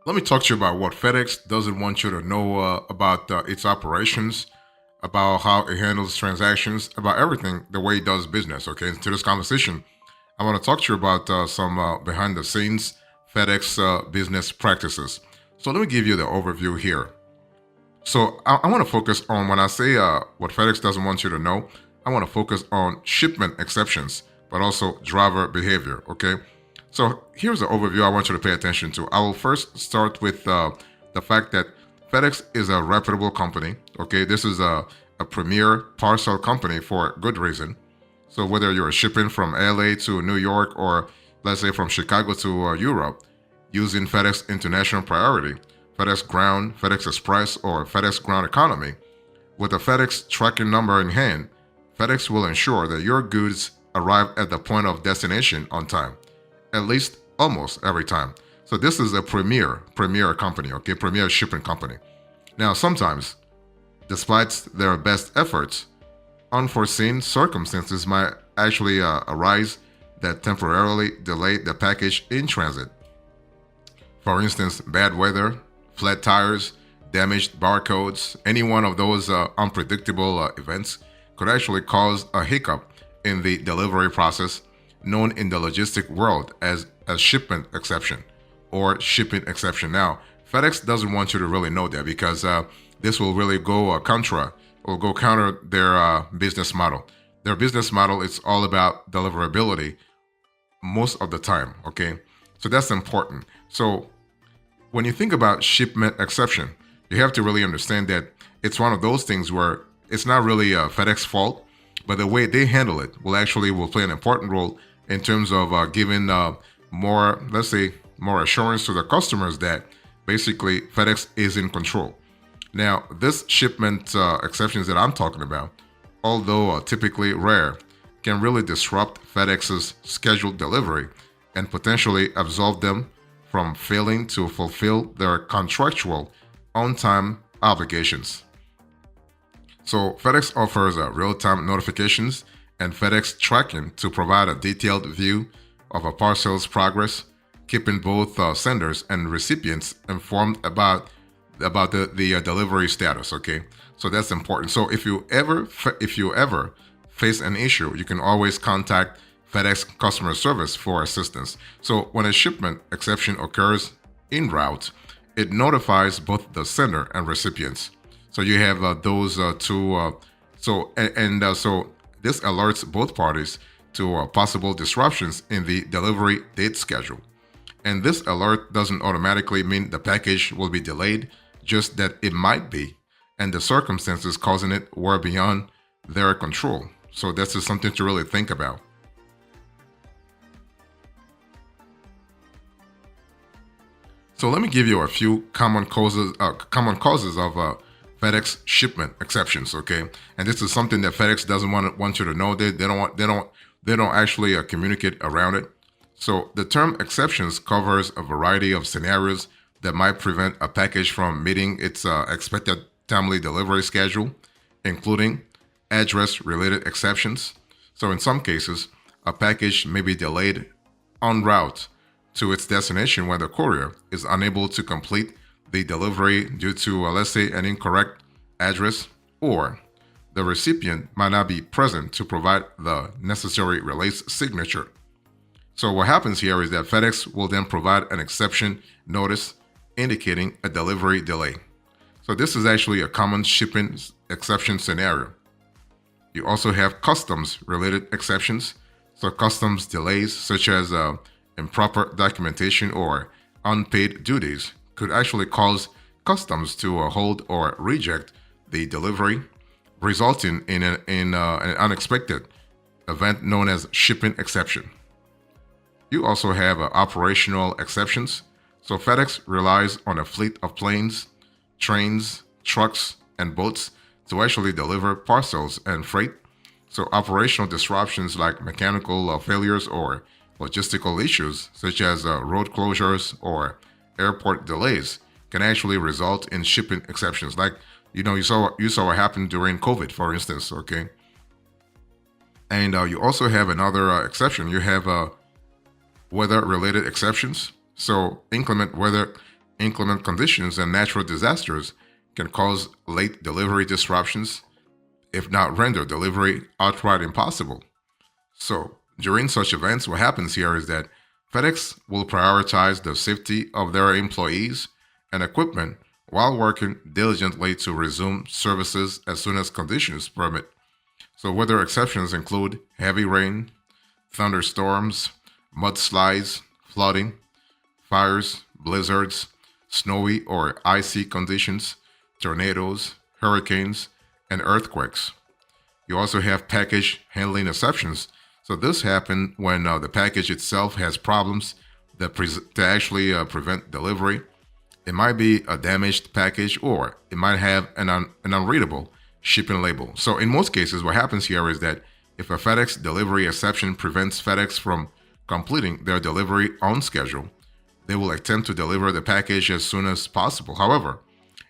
Let me talk to you about what FedEx doesn't want you to know about its operations, about how it handles transactions, about everything, the way it does business. Okay, to this conversation, I want to talk to you about some behind the scenes FedEx business practices. So let me give you the overview here. So I want to focus on when I say what FedEx doesn't want you to know. I want to focus on shipment exceptions, but also driver behavior. Okay. So here's the overview I want you to pay attention to. I will first start with the fact that FedEx is a reputable company. Okay. This is a premier parcel company for good reason. So whether you're shipping from LA to New York or let's say from Chicago to Europe, using FedEx International Priority, FedEx Ground, FedEx Express, or FedEx Ground Economy, with a FedEx tracking number in hand, FedEx will ensure that your goods arrive at the point of destination on time, at least almost every time. So this is a premier company, okay, premier shipping company. Now, sometimes, despite their best efforts, unforeseen circumstances might actually arise that temporarily delay the package in transit. For instance, bad weather, flat tires, damaged barcodes, any one of those unpredictable events could actually cause a hiccup in the delivery process, known in the logistic world as a shipment exception or shipping exception. Now, FedEx doesn't want you to really know that because this will really go will go counter their business model. Their business model is all about deliverability most of the time. Okay, so that's important. So when you think about shipment exception, you have to really understand that it's one of those things where it's not really a FedEx fault, but the way they handle it will play an important role in terms of giving more, let's say, more assurance to the customers that basically FedEx is in control. Now, this shipment exceptions that I'm talking about, although typically rare, can really disrupt FedEx's scheduled delivery and potentially absolve them from failing to fulfill their contractual on time obligations. So, FedEx offers real time notifications and FedEx tracking to provide a detailed view of a parcel's progress, keeping both senders and recipients informed about the delivery status. Okay, so that's important. So if you ever face an issue, you can always contact FedEx customer service for assistance. So when a shipment exception occurs en route, it notifies both the sender and recipients. So you have those two. So this alerts both parties to possible disruptions in the delivery date schedule. And this alert doesn't automatically mean the package will be delayed, just that it might be, and the circumstances causing it were beyond their control. So this is something to really think about. So let me give you a few common causes of FedEx shipment exceptions. Okay, and this is something that FedEx doesn't want you to know. They don't actually communicate around it. So the term exceptions covers a variety of scenarios that might prevent a package from meeting its expected timely delivery schedule, including address-related exceptions. So in some cases, a package may be delayed en route to its destination when the courier is unable to complete the delivery due to, let's say, an incorrect address, or the recipient might not be present to provide the necessary release signature. So what happens here is that FedEx will then provide an exception notice indicating a delivery delay. So this is actually a common shipping exception scenario. You also have customs related exceptions. So customs delays such as improper documentation or unpaid duties could actually cause customs to hold or reject the delivery, resulting in an unexpected event known as shipping exception. You also have operational exceptions. So FedEx relies on a fleet of planes, trains, trucks, and boats to actually deliver parcels and freight. So operational disruptions like mechanical failures or logistical issues such as road closures or airport delays can actually result in shipping exceptions. Like you saw what happened during COVID, for instance. Okay, and you also have another exception. You have weather-related exceptions. So inclement weather Inclement conditions and natural disasters can cause late delivery disruptions, if not render delivery outright impossible. So, during such events, what happens here is that FedEx will prioritize the safety of their employees and equipment while working diligently to resume services as soon as conditions permit. So, weather exceptions include heavy rain, thunderstorms, mudslides, flooding, fires, blizzards, snowy or icy conditions, tornadoes, hurricanes, and earthquakes. You also have package handling exceptions. So this happens when the package itself has problems to actually prevent delivery. It might be a damaged package or it might have an unreadable shipping label. So in most cases, what happens here is that if a FedEx delivery exception prevents FedEx from completing their delivery on schedule, they will attempt to deliver the package as soon as possible. However,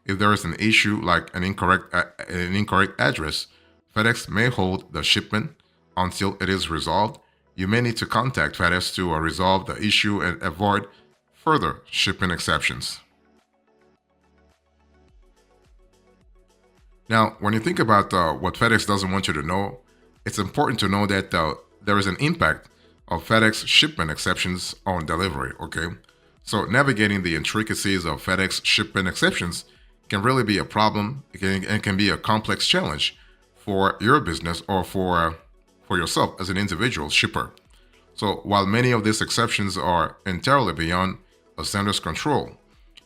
if there is an issue like an incorrect address, FedEx may hold the shipment until it is resolved. You may need to contact FedEx to resolve the issue and avoid further shipping exceptions. Now, when you think about what FedEx doesn't want you to know, it's important to know that there is an impact of FedEx shipment exceptions on delivery, okay? So navigating the intricacies of FedEx shipment exceptions can really be a problem and can be a complex challenge for your business or for yourself as an individual shipper. So while many of these exceptions are entirely beyond a sender's control,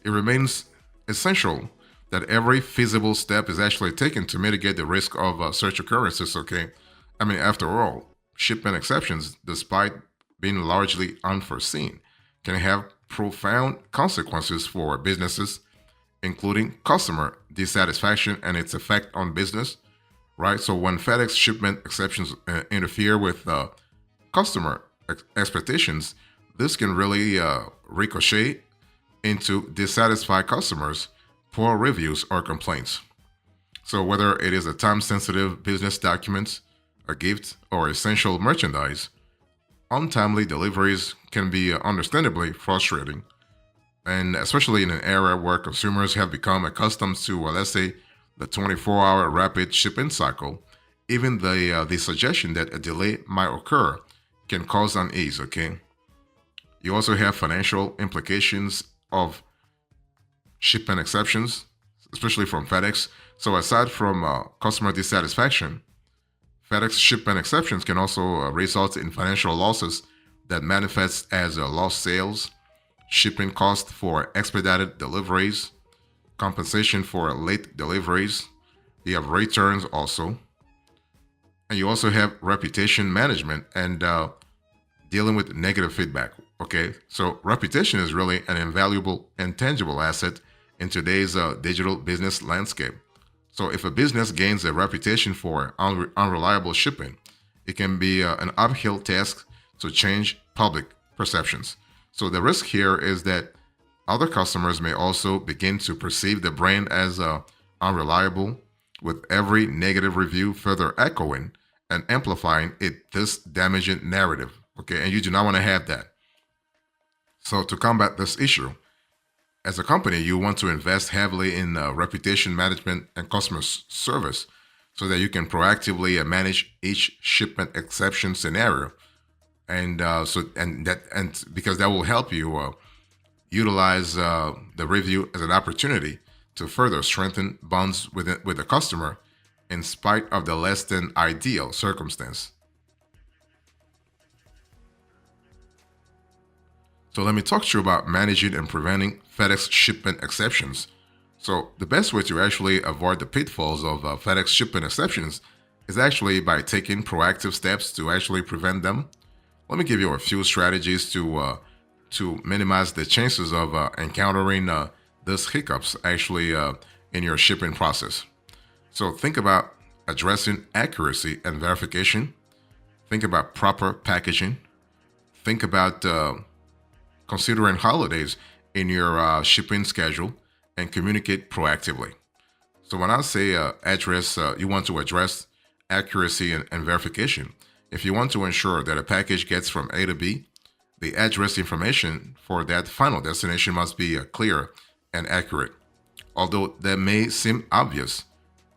it remains essential that every feasible step is actually taken to mitigate the risk of such occurrences, okay? I mean, after all, shipment exceptions, despite being largely unforeseen, can have profound consequences for businesses, including customer dissatisfaction and its effect on business, right? So when FedEx shipment exceptions interfere with customer expectations, this can really ricochet into dissatisfied customers, poor reviews, or complaints. So whether it is a time-sensitive business document, a gift, or essential merchandise, untimely deliveries can be understandably frustrating, and especially in an era where consumers have become accustomed to, let's say, the 24-hour rapid shipping cycle. Even the suggestion that a delay might occur can cause unease. Okay. You also have financial implications of shipment exceptions, especially from FedEx. So aside from customer dissatisfaction, FedEx shipment exceptions can also result in financial losses that manifest as lost sales, shipping costs for expedited deliveries, compensation for late deliveries. You have returns also. And you also have reputation management and dealing with negative feedback. Okay, so reputation is really an invaluable and tangible asset in today's digital business landscape. So if a business gains a reputation for unreliable shipping, it can be an uphill task to change public perceptions. So the risk here is that other customers may also begin to perceive the brand as unreliable, with every negative review further echoing and amplifying this damaging narrative. Okay, and you do not want to have that. So to combat this issue, as a company, you want to invest heavily in reputation management and customer service so that you can proactively manage each shipment exception scenario, and because that will help you utilize the review as an opportunity to further strengthen bonds with the customer in spite of the less than ideal circumstance. So let me talk to you about managing and preventing FedEx shipment exceptions. So the best way to actually avoid the pitfalls of FedEx shipment exceptions is actually by taking proactive steps to actually prevent them. Let me give you a few strategies to minimize the chances of encountering these hiccups actually in your shipping process. So think about addressing accuracy and verification. Think about proper packaging. Think about considering holidays in your shipping schedule, and communicate proactively. So when I say you want to address accuracy and verification. If you want to ensure that a package gets from A to B, the address information for that final destination must be clear and accurate. Although that may seem obvious,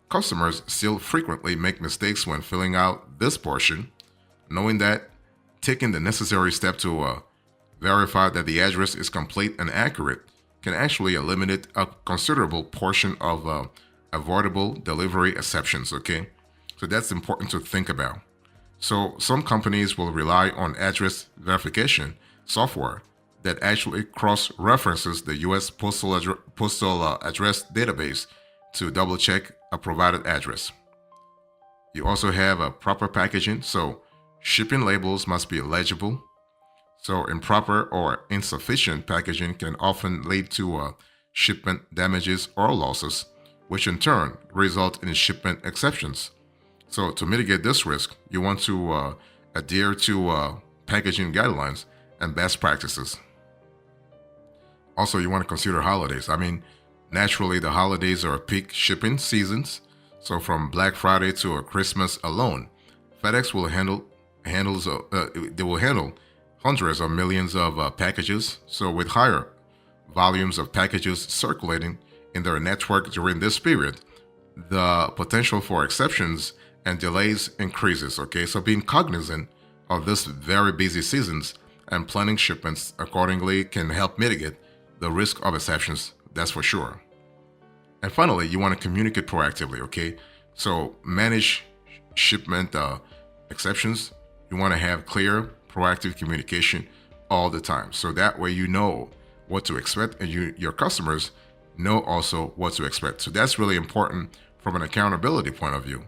customers still frequently make mistakes when filling out this portion. Knowing that, taking the necessary step to verify that the address is complete and accurate can actually eliminate a considerable portion of avoidable delivery exceptions, okay? So that's important to think about. So some companies will rely on address verification software that actually cross-references the U.S. postal address database to double-check a provided address. You also have a proper packaging, so shipping labels must be legible. So improper or insufficient packaging can often lead to shipment damages or losses, which in turn result in shipment exceptions. So to mitigate this risk, you want to adhere to packaging guidelines and best practices. Also, you want to consider holidays. I mean, naturally, the holidays are peak shipping seasons. So from Black Friday to Christmas alone, FedEx will handle hundreds of millions of packages. So with higher volumes of packages circulating in their network during this period, the potential for exceptions and delays increases. Okay, so being cognizant of this very busy seasons and planning shipments accordingly can help mitigate the risk of exceptions, that's for sure. And finally, you want to communicate proactively, okay? So manage shipment exceptions. You want to have clear, proactive communication all the time. So that way you know what to expect and your customers know also what to expect. So that's really important from an accountability point of view.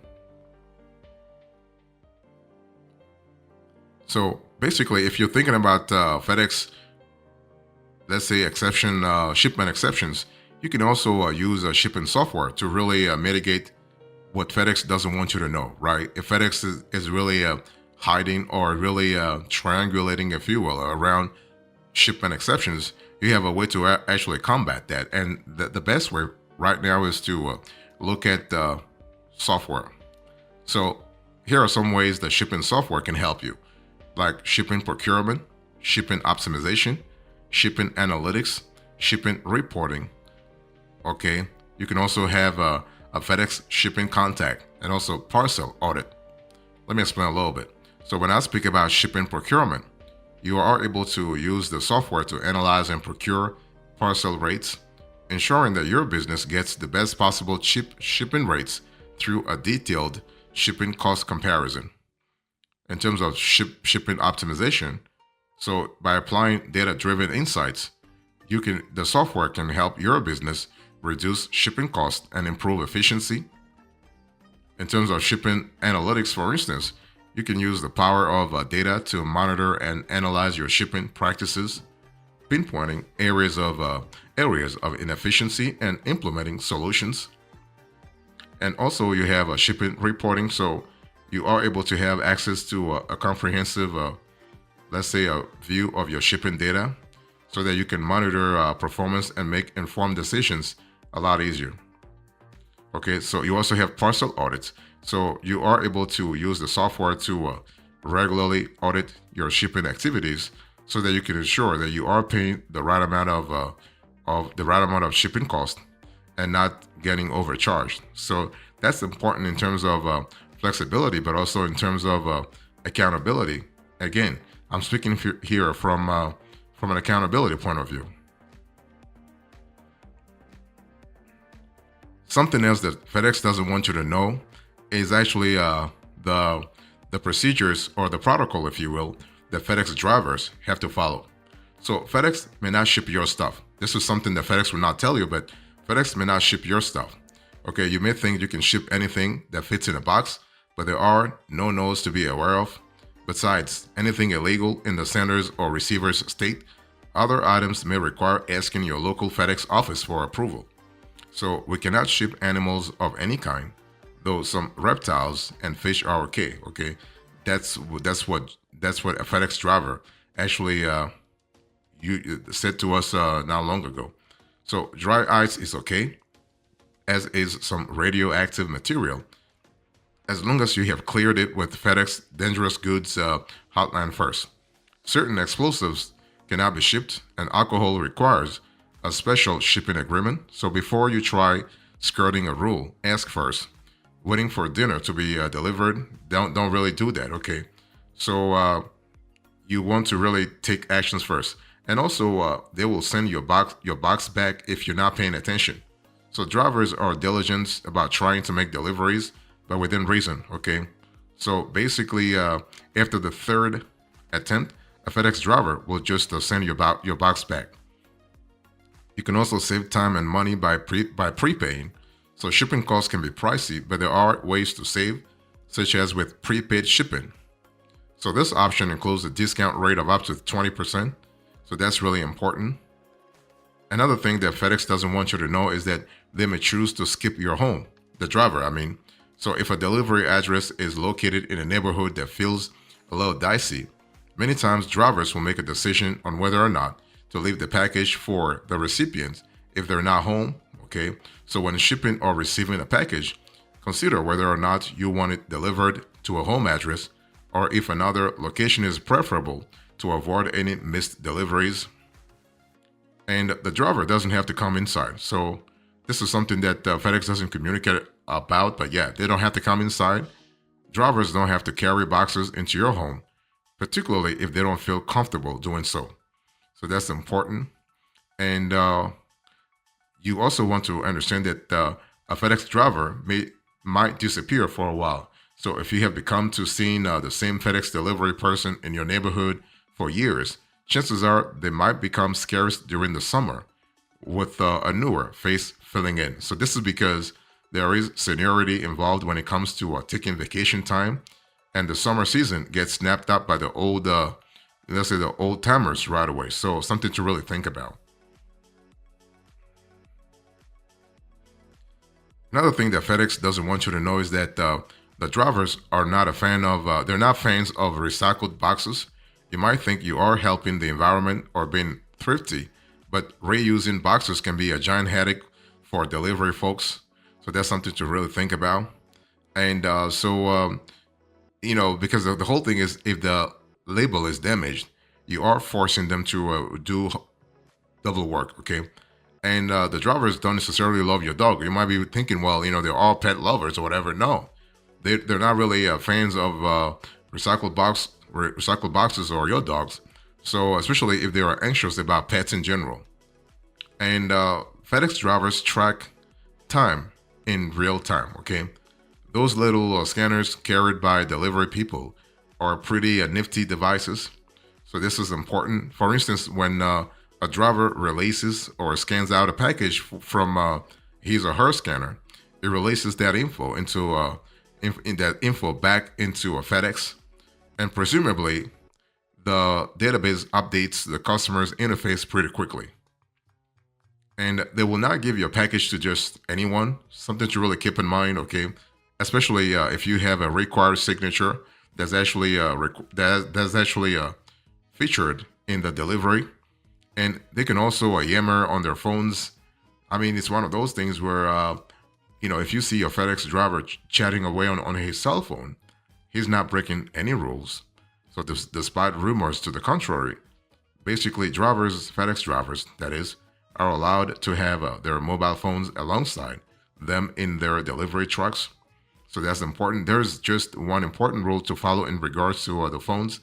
So basically, if you're thinking about FedEx, let's say shipment exceptions, you can also use shipping software to really mitigate what FedEx doesn't want you to know, right? If FedEx is really hiding or really triangulating, if you will, around shipment exceptions, you have a way to actually combat that. And the best way right now is to look at software. So here are some ways that shipping software can help you, like shipping procurement, shipping optimization, shipping analytics, shipping reporting. Okay, you can also have a FedEx shipping contact and also parcel audit. Let me explain a little bit. So when I speak about shipping procurement, you are able to use the software to analyze and procure parcel rates, ensuring that your business gets the best possible shipping rates through a detailed shipping cost comparison. In terms of shipping optimization, so by applying data-driven insights, the software can help your business reduce shipping costs and improve efficiency. In terms of shipping analytics, for instance, you can use the power of data to monitor and analyze your shipping practices, pinpointing areas of inefficiency and implementing solutions. And also you have a shipping reporting, so you are able to have access to a comprehensive, let's say, a view of your shipping data so that you can monitor performance and make informed decisions a lot easier. Okay, so you also have parcel audits. So you are able to use the software to regularly audit your shipping activities so that you can ensure that you are paying the right amount of shipping cost and not getting overcharged. So that's important in terms of flexibility, but also in terms of accountability. Again, I'm speaking here from an accountability point of view. Something else that FedEx doesn't want you to know is actually the procedures or the protocol, if you will, that FedEx drivers have to follow. So FedEx may not ship your stuff. This is something that FedEx will not tell you, but FedEx may not ship your stuff. Okay, you may think you can ship anything that fits in a box, but there are no-nos to be aware of. Besides, anything illegal in the sender's or receiver's state, other items may require asking your local FedEx office for approval. So we cannot ship animals of any kind, though some reptiles and fish are okay. Okay, that's what a FedEx driver actually you said to us not long ago. So dry ice is okay, as is some radioactive material, as long as you have cleared it with FedEx dangerous goods hotline first. Certain explosives cannot be shipped, and alcohol requires a special shipping agreement. So before you try skirting a rule, ask first. Waiting for dinner to be delivered, don't really do that. Okay, so you want to really take actions first, and also they will send your box back if you're not paying attention. So drivers are diligent about trying to make deliveries, but within reason. Okay, so basically, after the third attempt, a FedEx driver will just send your box back. You can also save time and money by prepaying. So shipping costs can be pricey, but there are ways to save, such as with prepaid shipping. So this option includes a discount rate of up to 20%. So that's really important. Another thing that FedEx doesn't want you to know is that they may choose to skip your home, the driver, I mean. So if a delivery address is located in a neighborhood that feels a little dicey, many times drivers will make a decision on whether or not to leave the package for the recipient if they're not home. Okay, so when shipping or receiving a package, consider whether or not you want it delivered to a home address or if another location is preferable to avoid any missed deliveries. And the driver doesn't have to come inside. So this is something that FedEx doesn't communicate about, but yeah, they don't have to come inside. Drivers don't have to carry boxes into your home, particularly if they don't feel comfortable doing so. So that's important. And you also want to understand that a FedEx driver might disappear for a while. So if you have become to seeing the same FedEx delivery person in your neighborhood for years, chances are they might become scarce during the summer with a newer face filling in. So this is because there is seniority involved when it comes to taking vacation time, and the summer season gets snapped up by the old, let's say the old timers right away. So something to really think about. Another thing that FedEx doesn't want you to know is that the drivers are not a fan of, they're not fans of recycled boxes. You might think you are helping the environment or being thrifty, but reusing boxes can be a giant headache for delivery folks. So that's something to really think about. And because the whole thing is if the label is damaged, you are forcing them to do double work, okay? And the drivers don't necessarily love your dog. You might be thinking, well, they're all pet lovers or whatever. No, they're not really fans of recycled boxes or your dogs. So especially if they are anxious about pets in general. And FedEx drivers track time in real time, okay? Those little scanners carried by delivery people are pretty nifty devices. So this is important. For instance, when a driver releases or scans out a package from his or her scanner, it releases that info back into a FedEx, and presumably the database updates the customer's interface pretty quickly. And they will not give you a package to just anyone. Something to really keep in mind, okay? Especially if you have a required signature that's actually featured in the delivery. And they can also yammer on their phones. I mean, it's one of those things where, if you see your FedEx driver chatting away on his cell phone, he's not breaking any rules. So despite rumors to the contrary, basically FedEx drivers, that is, are allowed to have their mobile phones alongside them in their delivery trucks. So that's important. There's just one important rule to follow in regards to the phones.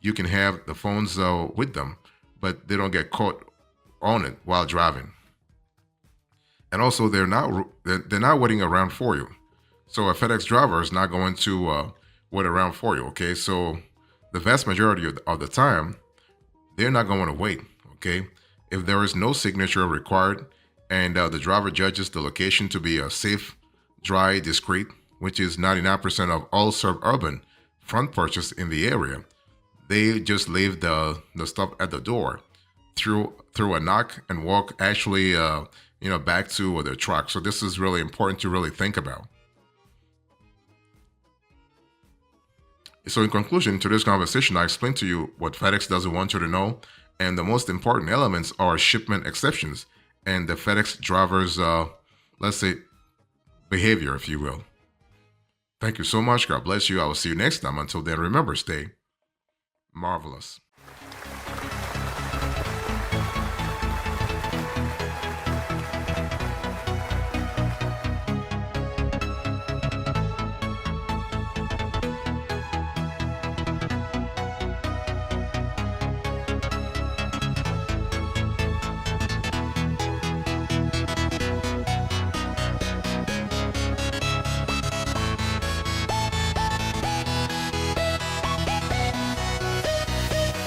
You can have the phones with them, but they don't get caught on it while driving. And also, they're not waiting around for you. So a FedEx driver is not going to wait around for you. Okay, so the vast majority of the time, they're not going to wait. Okay, if there is no signature required and the driver judges the location to be safe, dry, discreet, which is 99% of all suburban front purchase in the area, they just leave the stuff at the door through a knock and walk actually back to their truck. So this is really important to really think about. So in conclusion to this conversation, I explained to you what FedEx doesn't want you to know, and the most important elements are shipment exceptions and the FedEx driver's let's say behavior, if you will. Thank you so much. God bless you. I will see you next time. Until then, remember, stay marvelous.